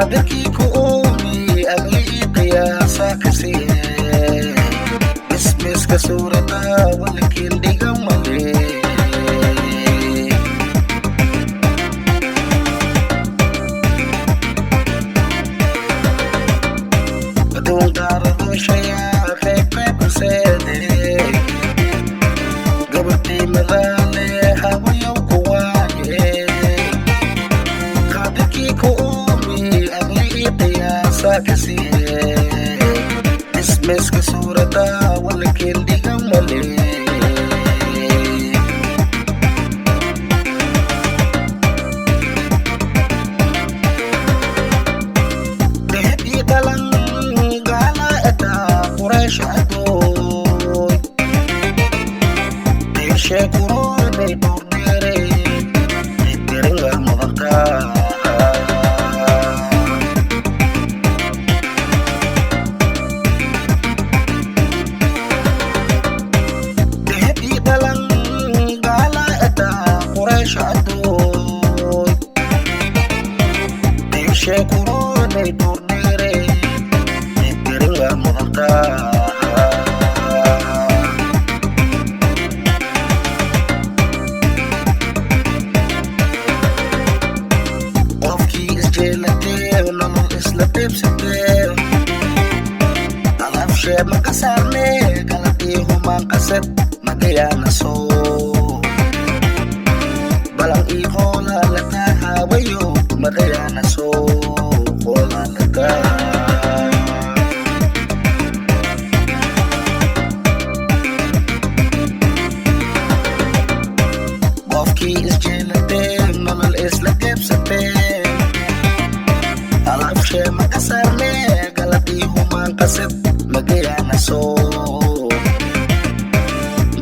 qadarkii ku uumi aqligii qiyaasa ka siiyey ismiska suurada walkiin dhiga male adoon qaarado shayaa qayb seede gabadhii madaale hawayow ku waaye qadarkii ku uumi aqligii qiyaasa ka siiyey ismiska suurada walkiin dhiga male dehdii dhalan gaala etaa quraysh adoon deeshee kuroonay dhurdheere deringa mudankaa sheekuroonay dhurdheere deringa mudankaa qofkii isjeelatee nolol isla deebsatee alabshee maka saarnee galadii humaan qasad magayaana soo balan ii qoolaa la taahawayo magayaana soo qoolaa la taa qofkii isjeelatee nolol isla deebsatee alabshee maka saarnee galadii humaan qasad magayaana soo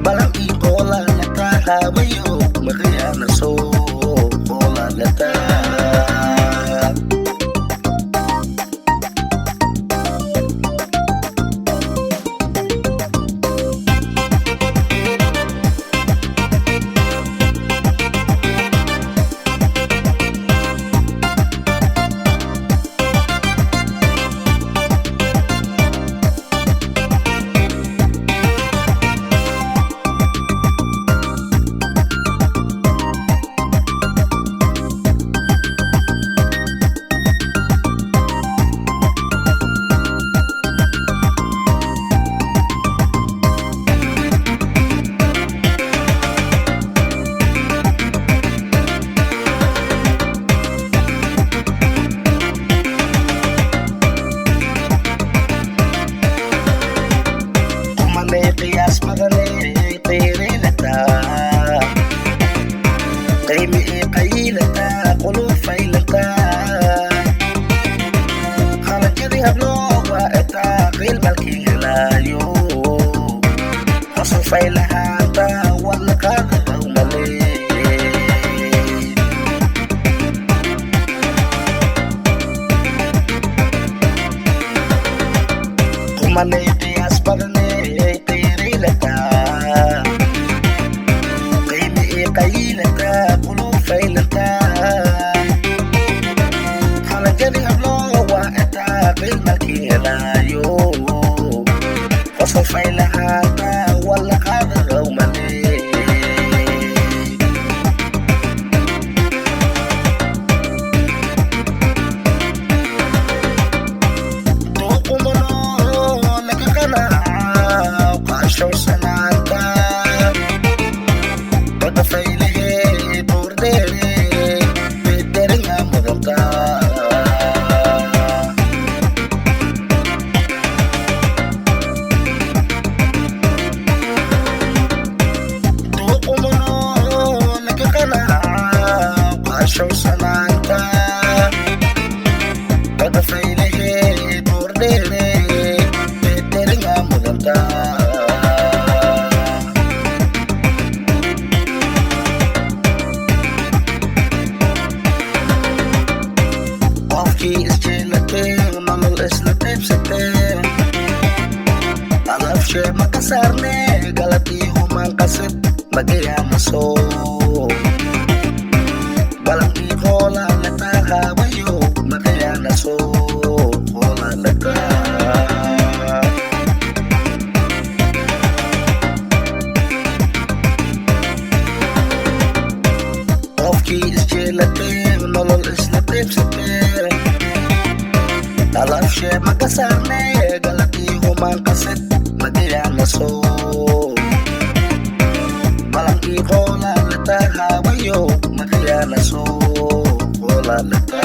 balan ii qoolaa la taahawayo magayaana soo qoolaa la taa qiyaas badanay qiireelataa qiimi qayilataa qulub faylataa khalajadii habloo waa etaa qiil malkii helaayo qasufay lahaataa walaqaada qawmale kumanay qiyaas badanay qiimi qayilataa qulub faylataa khalajadii habloo waa etaa qiil malkii helaayo qasufay lahaataa walaqaada qawmale qofkii isjeelatee nolol isla deebsatee alabshee maka saarnee galadii humaan qasad magayaana soo balan ii qoolaa la taahawayo magayaana soo qolalaka qofkii isjeelatee nolol isla qaybsatee alaabshee maka saarnee galabtii humaan qasad magayaana soo malankii qoolalata haawayo magayaana soo qolalaka